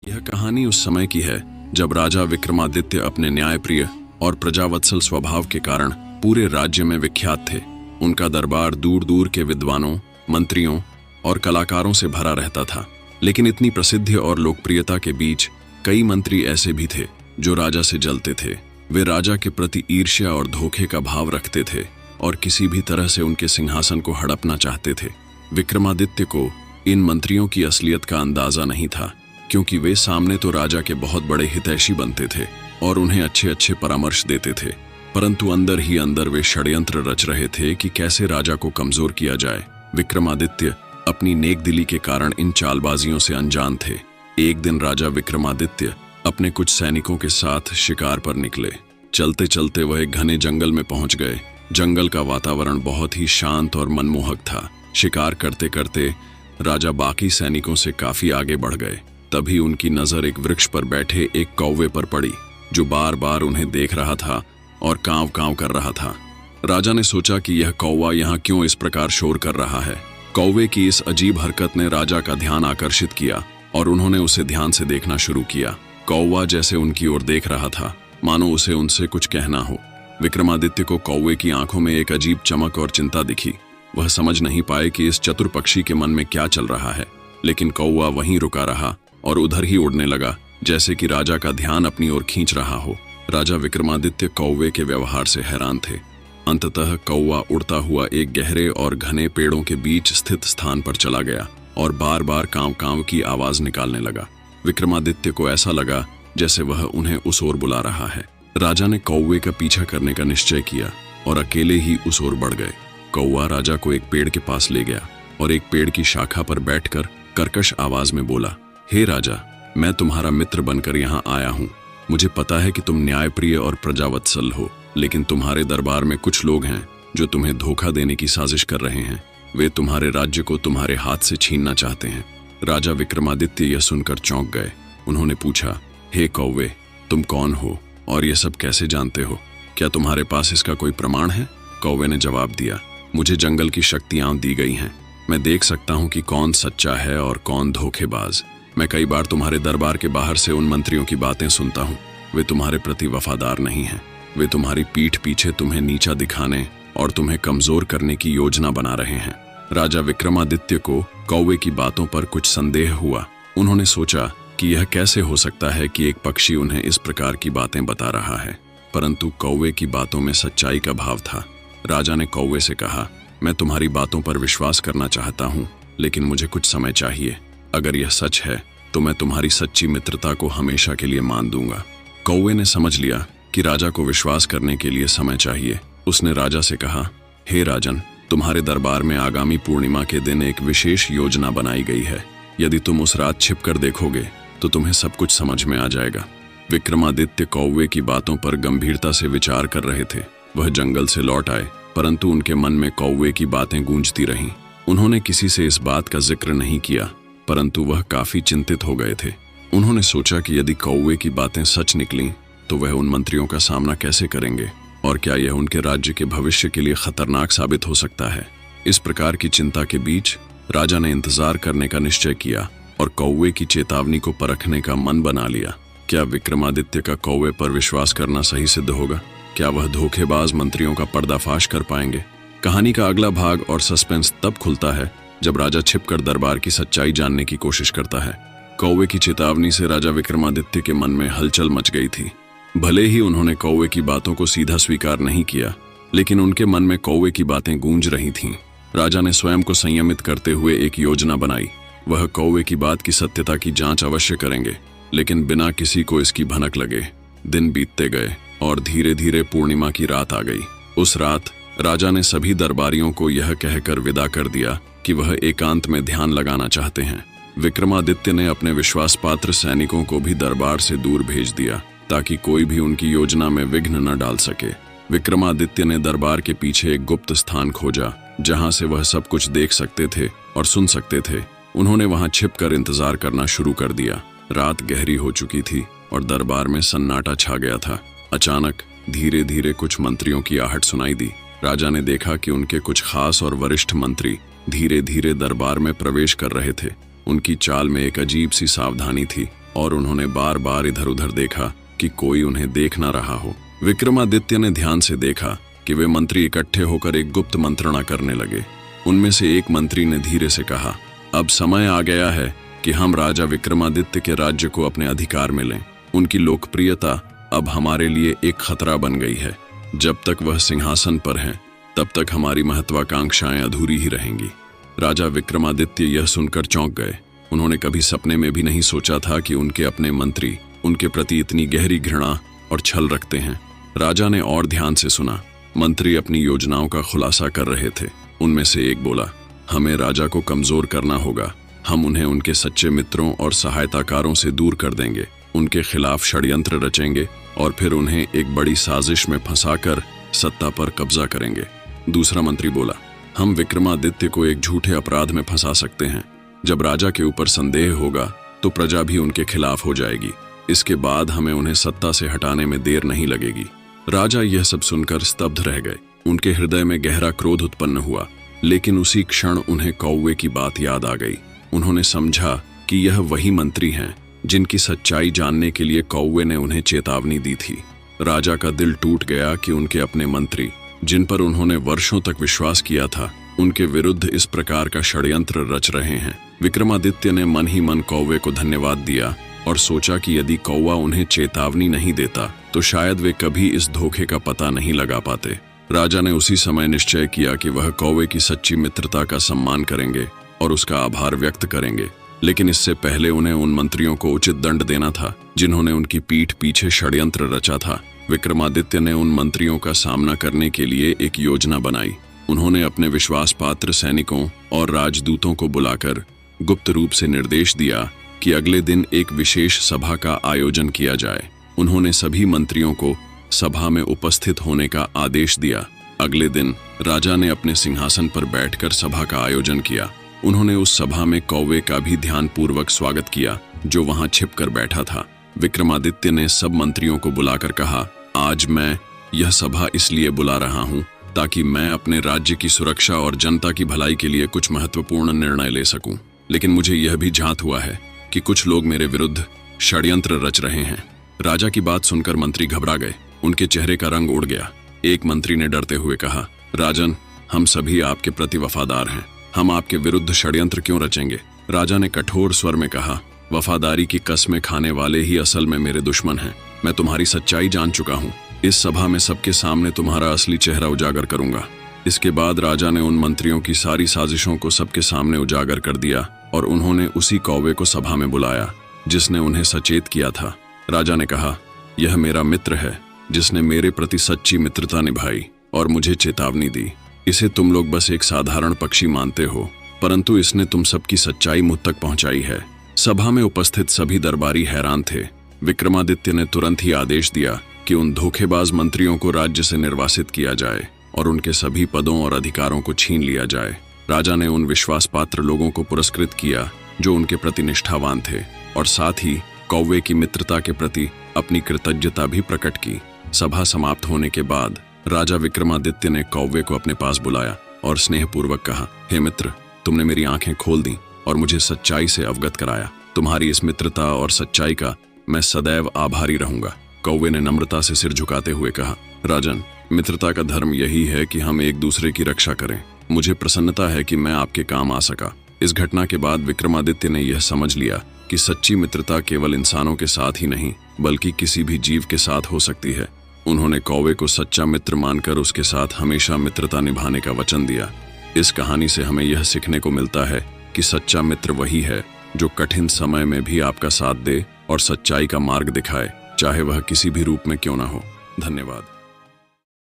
यह कहानी उस समय की है जब राजा विक्रमादित्य अपने न्यायप्रिय और प्रजावत्सल स्वभाव के कारण पूरे राज्य में विख्यात थे। उनका दरबार दूर दूर के विद्वानों, मंत्रियों और कलाकारों से भरा रहता था। लेकिन इतनी प्रसिद्धि और लोकप्रियता के बीच कई मंत्री ऐसे भी थे जो राजा से जलते थे। वे राजा के प्रति ईर्ष्या और धोखे का भाव रखते थे और किसी भी तरह से उनके सिंहासन को हड़पना चाहते थे। विक्रमादित्य को इन मंत्रियों की असलियत का अंदाजा नहीं था, क्योंकि वे सामने तो राजा के बहुत बड़े हितैषी बनते थे और उन्हें अच्छे अच्छे परामर्श देते थे, परंतु अंदर ही अंदर वे षड्यंत्र रच रहे थे कि कैसे राजा को कमजोर किया जाए। विक्रमादित्य अपनी नेकदिली के कारण इन चालबाजियों से अनजान थे। एक दिन राजा विक्रमादित्य अपने कुछ सैनिकों के साथ शिकार पर निकले। चलते चलते वह एक घने जंगल में पहुंच गए। जंगल का वातावरण बहुत ही शांत और मनमोहक था। शिकार करते करते राजा बाकी सैनिकों से काफी आगे बढ़ गए। तभी उनकी नजर एक वृक्ष पर बैठे एक कौवे पर पड़ी, जो बार बार उन्हें देख रहा था और कांव कांव कर रहा था। राजा ने सोचा कि यह कौवा यहाँ क्यों इस प्रकार शोर कर रहा है। कौवे की इस अजीब हरकत ने राजा का ध्यान आकर्षित किया और उन्होंने उसे ध्यान से देखना शुरू किया। कौवा जैसे उनकी ओर देख रहा था, मानो उसे उनसे कुछ कहना हो। विक्रमादित्य को कौवे की आंखों में एक अजीब चमक और चिंता दिखी। वह समझ नहीं पाए कि इस चतुर पक्षी के मन में क्या चल रहा है, लेकिन कौवा वहीं रुका रहा और उधर ही उड़ने लगा, जैसे कि राजा का ध्यान अपनी ओर खींच रहा हो। राजा विक्रमादित्य कौवे के व्यवहार से हैरान थे। अंततः कौवा उड़ता हुआ एक गहरे और घने पेड़ों के बीच स्थित स्थान पर चला गया और बार बार कांव कांव की आवाज निकालने लगा। विक्रमादित्य को ऐसा लगा जैसे वह उन्हें उस ओर बुला रहा है। राजा ने कौवे का पीछा करने का निश्चय किया और अकेले ही उस ओर बढ़ गए। कौवा राजा को एक पेड़ के पास ले गया और एक पेड़ की शाखा पर बैठकर कर्कश आवाज में बोला, हे राजा, मैं तुम्हारा मित्र बनकर यहाँ आया हूँ। मुझे पता है कि तुम न्यायप्रिय और प्रजावत्सल हो, लेकिन तुम्हारे दरबार में कुछ लोग हैं जो तुम्हें धोखा देने की साजिश कर रहे हैं। वे तुम्हारे राज्य को तुम्हारे हाथ से छीनना चाहते हैं। राजा विक्रमादित्य यह सुनकर चौंक गए। उन्होंने पूछा, हे कौवे, तुम कौन हो और ये सब कैसे जानते हो? क्या तुम्हारे पास इसका कोई प्रमाण है? कौवे ने जवाब दिया, मुझे जंगल की शक्तियां दी गई हैं। मैं देख सकता हूँ कि कौन सच्चा है और कौन धोखेबाज। मैं कई बार तुम्हारे दरबार के बाहर से उन मंत्रियों की बातें सुनता हूँ। वे तुम्हारे प्रति वफादार नहीं हैं। वे तुम्हारी पीठ पीछे तुम्हें नीचा दिखाने और तुम्हें कमजोर करने की योजना बना रहे हैं। राजा विक्रमादित्य को कौवे की बातों पर कुछ संदेह हुआ। उन्होंने सोचा कि यह कैसे हो सकता है कि एक पक्षी उन्हें इस प्रकार की बातें बता रहा है, परंतु कौवे की बातों में सच्चाई का भाव था। राजा ने कौवे से कहा, मैं तुम्हारी बातों पर विश्वास करना चाहता हूँ, लेकिन मुझे कुछ समय चाहिए। अगर यह सच है तो मैं तुम्हारी सच्ची मित्रता को हमेशा के लिए मान दूंगा। कौवे ने समझ लिया कि राजा को विश्वास करने के लिए समय चाहिए। उसने राजा से कहा, हे राजन, तुम्हारे दरबार में आगामी पूर्णिमा के दिन एक विशेष योजना बनाई गई है। यदि तुम उस रात छिपकर देखोगे तो तुम्हें सब कुछ समझ में आ जाएगा। विक्रमादित्य कौवे की बातों पर गंभीरता से विचार कर रहे थे। वह जंगल से लौट आए, परंतु उनके मन में कौवे की बातें गूंजती रहीं। उन्होंने किसी से इस बात का जिक्र नहीं किया, परंतु वह काफी चिंतित हो गए थे। उन्होंने सोचा कि यदि कौवे की बातें सच निकलीं तो वह उन मंत्रियों का सामना कैसे करेंगे और क्या यह उनके राज्य के भविष्य के लिए खतरनाक साबित हो सकता है। इस प्रकार की चिंता के बीच राजा ने इंतजार करने का निश्चय किया और कौवे की चेतावनी को परखने का मन बना लिया। क्या विक्रमादित्य का कौवे पर विश्वास करना सही सिद्ध होगा? क्या वह धोखेबाज मंत्रियों का पर्दाफाश कर पाएंगे? कहानी का अगला भाग और सस्पेंस तब खुलता है जब राजा छिपकर दरबार की सच्चाई जानने की कोशिश करता है। कौवे की चेतावनी से राजा विक्रमादित्य के मन में हलचल मच गई थी। भले ही उन्होंने कौवे की बातों को सीधा स्वीकार नहीं किया, लेकिन उनके मन में कौवे की बातें गूंज रही थीं। राजा ने स्वयं को संयमित करते हुए एक योजना बनाई। वह कौवे की बात की सत्यता की जांच अवश्य करेंगे, लेकिन बिना किसी को इसकी भनक लगे। दिन बीतते गए और धीरे धीरे पूर्णिमा की रात आ गई। उस रात राजा ने सभी दरबारियों को यह कहकर विदा कर दिया कि वह एकांत में ध्यान लगाना चाहते हैं। विक्रमादित्य ने अपने विश्वास पात्र सैनिकों को भी दरबार से दूर भेज दिया, ताकि कोई भी उनकी योजना में विघ्न न डाल सके। विक्रमादित्य ने दरबार के पीछे एक गुप्त स्थान खोजा, जहां से वह सब कुछ देख सकते थे और सुन सकते थे। उन्होंने वहां छिपकर इंतजार करना शुरू कर दिया। रात गहरी हो चुकी थी और दरबार में सन्नाटा छा गया था। अचानक धीरे धीरे कुछ मंत्रियों की आहट सुनाई दी। राजा ने देखा कि उनके कुछ खास और वरिष्ठ मंत्री धीरे धीरे दरबार में प्रवेश कर रहे थे। उनकी चाल में एक अजीब सी सावधानी थी। और उन्होंने बार बार इधर उधर देखा कि कोई उन्हें देख ना रहा हो। विक्रमादित्य ने ध्यान से देखा कि वे मंत्री इकट्ठे होकर एक गुप्त मंत्रणा करने लगे। उनमें से एक मंत्री ने धीरे से कहा, अब समय आ गया है कि हम राजा विक्रमादित्य के राज्य को अपने अधिकार में लें। उनकी लोकप्रियता अब हमारे लिए एक खतरा बन गई है। जब तक वह सिंहासन पर हैं, तब तक हमारी महत्वाकांक्षाएं अधूरी ही रहेंगी। राजा विक्रमादित्य यह सुनकर चौंक गए। उन्होंने कभी सपने में भी नहीं सोचा था कि उनके अपने मंत्री उनके प्रति इतनी गहरी घृणा और छल रखते हैं। राजा ने और ध्यान से सुना। मंत्री अपनी योजनाओं का खुलासा कर रहे थे। उनमें से एक बोला, हमें राजा को कमजोर करना होगा। हम उन्हें उनके सच्चे मित्रों और सहायताकारों से दूर कर देंगे, उनके खिलाफ षड्यंत्र रचेंगे और फिर उन्हें एक बड़ी साजिश में फंसाकर सत्ता पर कब्जा करेंगे। दूसरा मंत्री बोला, हम विक्रमादित्य को एक झूठे अपराध में फंसा सकते हैं। जब राजा के ऊपर संदेह होगा तो प्रजा भी उनके खिलाफ हो जाएगी। इसके बाद हमें उन्हें सत्ता से हटाने में देर नहीं लगेगी। राजा यह सब सुनकर स्तब्ध रह गए। उनके हृदय में गहरा क्रोध उत्पन्न हुआ, लेकिन उसी क्षण उन्हें कौवे की बात याद आ गई। उन्होंने समझा कि यह वही मंत्री हैं जिनकी सच्चाई जानने के लिए कौवे ने उन्हें चेतावनी दी थी। राजा का दिल टूट गया कि उनके अपने मंत्री, जिन पर उन्होंने वर्षों तक विश्वास किया था, उनके विरुद्ध इस प्रकार का षड्यंत्र रच रहे हैं। विक्रमादित्य ने मन ही मन कौवे को धन्यवाद दिया और सोचा कि यदि कौवा उन्हें चेतावनी नहीं देता तो शायद वे कभी इस धोखे का पता नहीं लगा पाते। राजा ने उसी समय निश्चय किया कि वह कौवे की सच्ची मित्रता का सम्मान करेंगे और उसका आभार व्यक्त करेंगे, लेकिन इससे पहले उन्हें उन मंत्रियों को उचित दंड देना था जिन्होंने उनकी पीठ पीछे षड्यंत्र रचा था। विक्रमादित्य ने उन मंत्रियों का सामना करने के लिए एक योजना बनाई। उन्होंने अपने विश्वास पात्र सैनिकों और राजदूतों को बुलाकर गुप्त रूप से निर्देश दिया कि अगले दिन एक विशेष सभा का आयोजन किया जाए। उन्होंने सभी मंत्रियों को सभा में उपस्थित होने का आदेश दिया। अगले दिन राजा ने अपने सिंहासन पर बैठकर सभा का आयोजन किया। उन्होंने उस सभा में कौवे का भी ध्यानपूर्वक स्वागत किया, जो वहां छिपकर बैठा था। विक्रमादित्य ने सब मंत्रियों को बुलाकर कहा, आज मैं यह सभा इसलिए बुला रहा हूं ताकि मैं अपने राज्य की सुरक्षा और जनता की भलाई के लिए कुछ महत्वपूर्ण निर्णय ले सकूं। लेकिन मुझे यह भी झांत हुआ है कि कुछ लोग मेरे विरुद्ध षड्यंत्र रच रहे हैं। राजा की बात सुनकर मंत्री घबरा गए। उनके चेहरे का रंग उड़ गया। एक मंत्री ने डरते हुए कहा, राजन, हम सभी आपके प्रति वफादार हैं। हम आपके विरुद्ध षड्यंत्र क्यों रचेंगे? राजा ने कठोर स्वर में कहा, वफादारी की कस्में खाने वाले ही असल में मेरे दुश्मन हैं। मैं तुम्हारी सच्चाई जान चुका हूँ। इस सभा में सबके सामने तुम्हारा असली चेहरा उजागर करूंगा। इसके बाद राजा ने उन मंत्रियों की सारी साजिशों को सबके सामने उजागर कर दिया और उन्होंने उसी कौवे को सभा में बुलाया जिसने उन्हें सचेत किया था। राजा ने कहा, यह मेरा मित्र है जिसने मेरे प्रति सच्ची मित्रता निभाई और मुझे चेतावनी दी। इसे तुम लोग बस एक साधारण पक्षी मानते हो, परंतु इसने तुम सबकी सच्चाई मुझ तक पहुंचाई है। सभा में उपस्थित सभी दरबारी हैरान थे। विक्रमादित्य ने तुरंत ही आदेश दिया कि उन धोखेबाज मंत्रियों को राज्य से निर्वासित किया जाए और उनके सभी पदों और अधिकारों को छीन लिया जाए। राजा ने उन विश्वास पात्र लोगों को पुरस्कृत किया जो उनके प्रति निष्ठावान थे और साथ ही कौवे की मित्रता के प्रति अपनी कृतज्ञता भी प्रकट की। सभा समाप्त होने के बाद राजा विक्रमादित्य ने कौवे को अपने पास बुलाया और स्नेहपूर्वक कहा, हे मित्र, तुमने मेरी आंखें खोल दी और मुझे सच्चाई से अवगत कराया। तुम्हारी इस मित्रता और सच्चाई का मैं सदैव आभारी रहूंगा। कौवे ने नम्रता से सिर झुकाते हुए कहा, राजन, मित्रता का धर्म यही है कि हम एक दूसरे की रक्षा करें। मुझे प्रसन्नता है कि मैं आपके काम आ सका। इस घटना के बाद विक्रमादित्य ने यह समझ लिया कि सच्ची मित्रता केवल इंसानों के साथ ही नहीं बल्कि किसी भी जीव के साथ हो सकती है। उन्होंने कौवे को सच्चा मित्र मानकर उसके साथ हमेशा मित्रता निभाने का वचन दिया। इस कहानी से हमें यह सीखने को मिलता है कि सच्चा मित्र वही है जो कठिन समय में भी आपका साथ दे और सच्चाई का मार्ग दिखाए, चाहे वह किसी भी रूप में क्यों ना हो। धन्यवाद।